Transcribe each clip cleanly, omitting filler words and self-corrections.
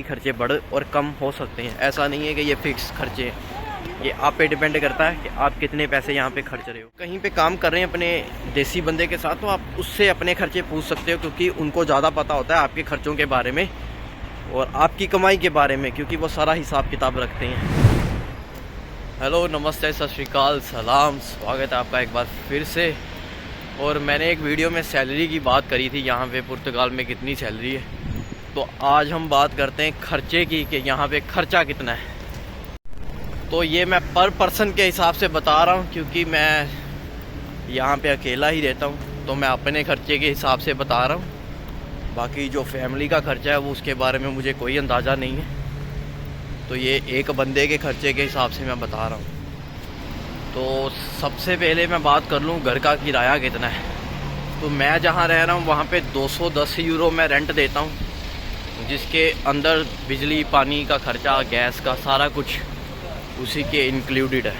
खर्चे बढ़ और कम हो सकते हैं। ऐसा नहीं है कि ये फिक्स खर्चे हैं, ये आप पे डिपेंड करता है कि आप कितने पैसे यहाँ पे खर्च रहे हो। कहीं पे काम कर रहे हैं अपने देसी बंदे के साथ तो आप उससे अपने खर्चे पूछ सकते हो, क्योंकि उनको ज़्यादा पता होता है आपके खर्चों के बारे में और आपकी कमाई के बारे में, क्योंकि वो सारा हिसाब किताब रखते हैं। हेलो, नमस्ते, सत श्री अकाल, सलाम, स्वागत है आपका एक बार फिर से। और मैंने एक वीडियो में सैलरी की बात करी थी, यहाँ पे पुर्तगाल में कितनी सैलरी है। तो आज हम बात करते हैं खर्चे की, कि यहाँ पे खर्चा कितना है। तो ये मैं पर पर्सन के हिसाब से बता रहा हूँ, क्योंकि मैं यहाँ पे अकेला ही रहता हूँ, तो मैं अपने खर्चे के हिसाब से बता रहा हूँ। बाकी जो फैमिली का खर्चा है वो उसके बारे में मुझे कोई अंदाज़ा नहीं है। तो ये एक बंदे के खर्चे के हिसाब से मैं बता रहा हूँ। तो सबसे पहले मैं बात कर लूँ घर का किराया कितना है। तो मैं जहाँ रह रहा हूँ वहाँ पे 210 यूरो मैं रेंट देता हूँ, जिसके अंदर बिजली पानी का खर्चा, गैस का सारा कुछ उसी के इंक्लूडेड है।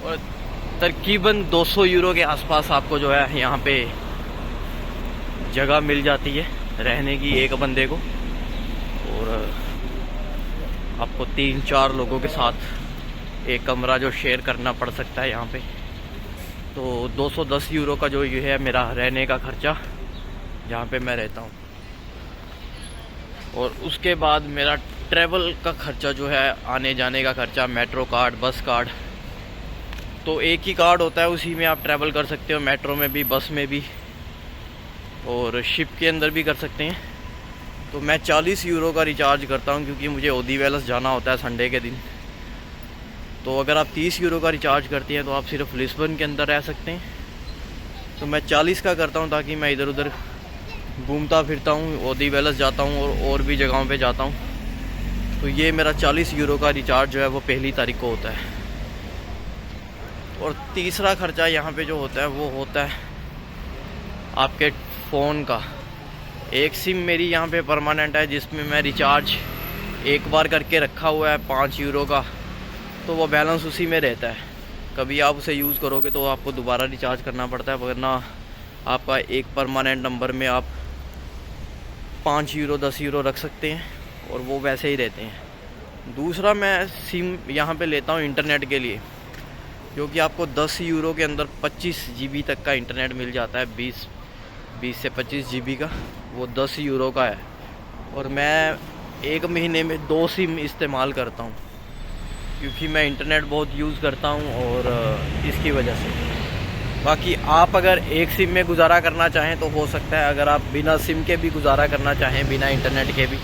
और तकरीबन 200 यूरो के आसपास आपको जो है यहाँ पे जगह मिल जाती है रहने की एक बंदे को, और आपको 3-4 लोगों के साथ एक कमरा जो शेयर करना पड़ सकता है यहाँ पे। तो 210 यूरो का जो ये है मेरा रहने का खर्चा जहाँ पे मैं रहता हूँ। और उसके बाद मेरा ट्रैवल का खर्चा जो है, आने जाने का खर्चा, मेट्रो कार्ड, बस कार्ड। तो एक ही कार्ड होता है, उसी में आप ट्रैवल कर सकते हो, मेट्रो में भी, बस में भी, और शिप के अंदर भी कर सकते हैं। तो मैं 40 यूरो का रिचार्ज करता हूँ, क्योंकि मुझे ओदीवेलस जाना होता है संडे के दिन। तो अगर आप 30 यूरो का रिचार्ज करती हैं तो आप सिर्फ लिस्बन के अंदर रह सकते हैं। तो मैं 40 का करता हूँ, ताकि मैं इधर उधर घूमता फिरता हूँ, ओदीवेलस जाता हूँ और भी जगहों पे जाता हूँ। तो ये मेरा 40 यूरो का रिचार्ज जो है वो पहली तारीख को होता है। और तीसरा खर्चा यहाँ पे जो होता है वो होता है आपके फ़ोन का। एक सिम मेरी यहाँ पे परमानेंट है, जिसमें मैं रिचार्ज एक बार करके रखा हुआ है 5 यूरो का। तो वो बैलेंस उसी में रहता है, कभी आप उसे यूज़ करोगे तो आपको दोबारा रिचार्ज करना पड़ता है, वरना आपका एक परमानेंट नंबर में आप 5 यूरो 10 यूरो रख सकते हैं और वो वैसे ही रहते हैं। दूसरा मैं सिम यहाँ पे लेता हूँ इंटरनेट के लिए, क्योंकि आपको 10 यूरो के अंदर 25 GB तक का इंटरनेट मिल जाता है। 20 से 25 GB का, वो 10 यूरो का है। और मैं एक महीने में 2 सिम इस्तेमाल करता हूँ, क्योंकि मैं इंटरनेट बहुत यूज़ करता हूँ और इसकी वजह से। बाकी आप अगर एक सिम में गुजारा करना चाहें तो हो सकता है, अगर आप बिना सिम के भी गुजारा करना चाहें, बिना इंटरनेट के भी,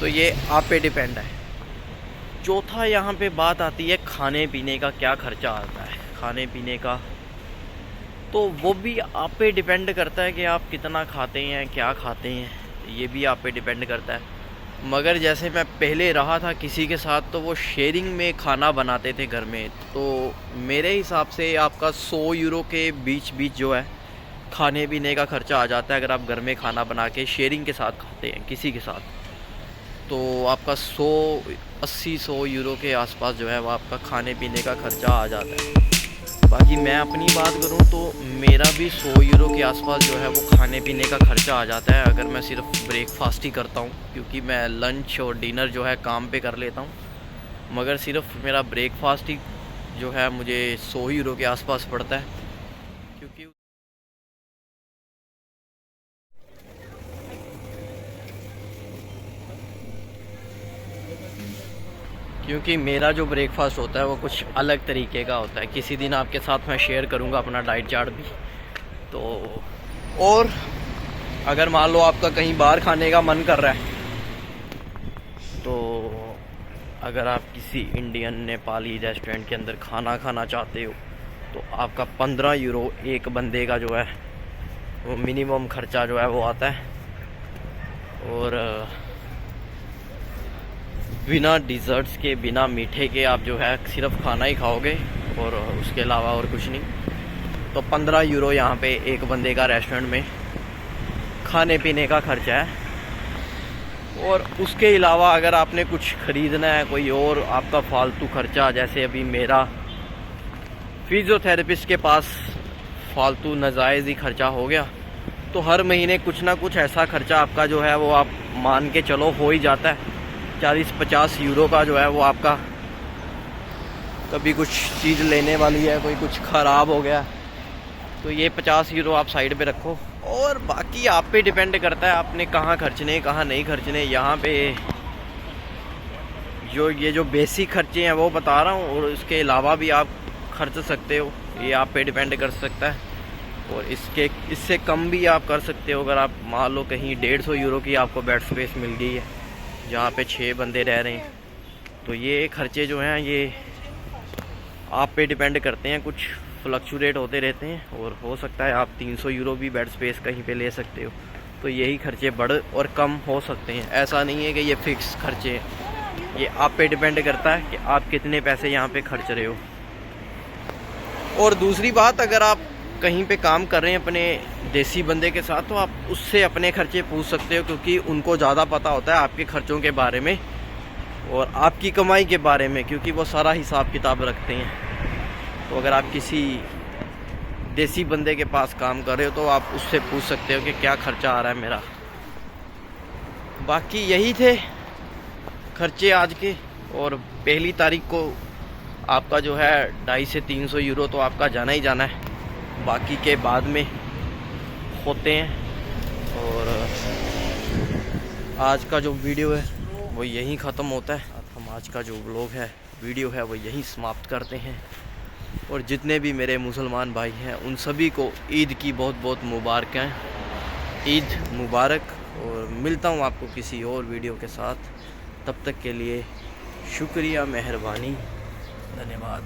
तो ये आप पे डिपेंड है। चौथा यहाँ पे बात आती है खाने पीने का, क्या खर्चा आता है खाने पीने का। तो वो भी आप पे डिपेंड करता है कि आप कितना खाते हैं, क्या खाते हैं, ये भी आप पे डिपेंड करता है। मगर जैसे मैं पहले रहा था किसी के साथ, तो वो शेयरिंग में खाना बनाते थे घर में। तो मेरे हिसाब से आपका 100 यूरो के बीच जो है खाने पीने का खर्चा आ जाता है, अगर आप घर में खाना बना के शेयरिंग के साथ खाते हैं किसी के साथ। तो आपका 100 यूरो के आसपास जो है वो आपका खाने पीने का खर्चा आ जाता है। बाकी मैं अपनी बात करूं तो मेरा भी 100 यूरो के आसपास जो है वो खाने पीने का खर्चा आ जाता है, अगर मैं सिर्फ ब्रेकफास्ट ही करता हूं, क्योंकि मैं लंच और डिनर जो है काम पे कर लेता हूं। मगर सिर्फ मेरा ब्रेकफास्ट ही जो है मुझे 100 यूरो के आसपास पड़ता है, क्योंकि मेरा जो ब्रेकफास्ट होता है वो कुछ अलग तरीके का होता है। किसी दिन आपके साथ मैं शेयर करूंगा अपना डाइट चार्ट भी। तो और अगर मान लो आपका कहीं बाहर खाने का मन कर रहा है, तो अगर आप किसी इंडियन नेपाली रेस्टोरेंट के अंदर खाना खाना चाहते हो, तो आपका 15 यूरो एक बंदे का जो है वो मिनिमम खर्चा जो है वो आता है। और बिना डिज़र्ट्स के, बिना मीठे के आप जो है सिर्फ खाना ही खाओगे और उसके अलावा और कुछ नहीं। तो 15 यूरो यहाँ पे एक बंदे का रेस्टोरेंट में खाने पीने का खर्चा है। और उसके अलावा अगर आपने कुछ ख़रीदना है, कोई और आपका फालतू खर्चा, जैसे अभी मेरा फिजियोथेरेपिस्ट के पास फालतू नाजायज़ ही खर्चा हो गया, तो हर महीने कुछ ना कुछ ऐसा खर्चा आपका जो है वो आप मान के चलो हो ही जाता है। 40-50 यूरो का जो है वो आपका, कभी कुछ चीज़ लेने वाली है, कोई कुछ ख़राब हो गया तो ये 50 यूरो आप साइड पे रखो। और बाकी आप पे डिपेंड करता है आपने कहाँ खर्चने कहाँ नहीं खर्चने। यहाँ पे जो बेसिक खर्चे हैं वो बता रहा हूँ, और इसके अलावा भी आप खर्च सकते हो, ये आप पे डिपेंड कर सकता है। और इससे कम भी आप कर सकते हो। अगर आप मान लो कहीं 150 यूरो की आपको बेड स्पेस मिल गई है जहाँ पे 6 बंदे रह रहे हैं, तो ये खर्चे जो हैं ये आप पे डिपेंड करते हैं, कुछ फ्लक्चुएट होते रहते हैं। और हो सकता है आप 300 यूरो भी बेड स्पेस कहीं पे ले सकते हो। तो यही खर्चे बढ़ और कम हो सकते हैं, ऐसा नहीं है कि ये फिक्स खर्चे हैं। ये आप पे डिपेंड करता है कि आप कितने पैसे यहाँ पे खर्च रहे हो। और दूसरी बात, अगर आप कहीं पे काम कर रहे हैं अपने देसी बंदे के साथ, तो आप उससे अपने खर्चे पूछ सकते हो, क्योंकि उनको ज़्यादा पता होता है आपके खर्चों के बारे में और आपकी कमाई के बारे में, क्योंकि वो सारा हिसाब किताब रखते हैं। तो अगर आप किसी देसी बंदे के पास काम कर रहे हो तो आप उससे पूछ सकते हो कि क्या खर्चा आ रहा है मेरा। बाकी यही थे खर्चे आज के। और 1 तारीख को आपका जो है 250 से 300 यूरो तो आपका जाना ही जाना है, बाकी के बाद में होते हैं। और आज का जो वीडियो है वो यहीं ख़त्म होता है। हम आज का जो व्लॉग है, वीडियो है, वो यहीं समाप्त करते हैं। और जितने भी मेरे मुसलमान भाई हैं उन सभी को ईद की बहुत बहुत मुबारकें। ईद मुबारक। और मिलता हूँ आपको किसी और वीडियो के साथ। तब तक के लिए शुक्रिया, मेहरबानी, धन्यवाद।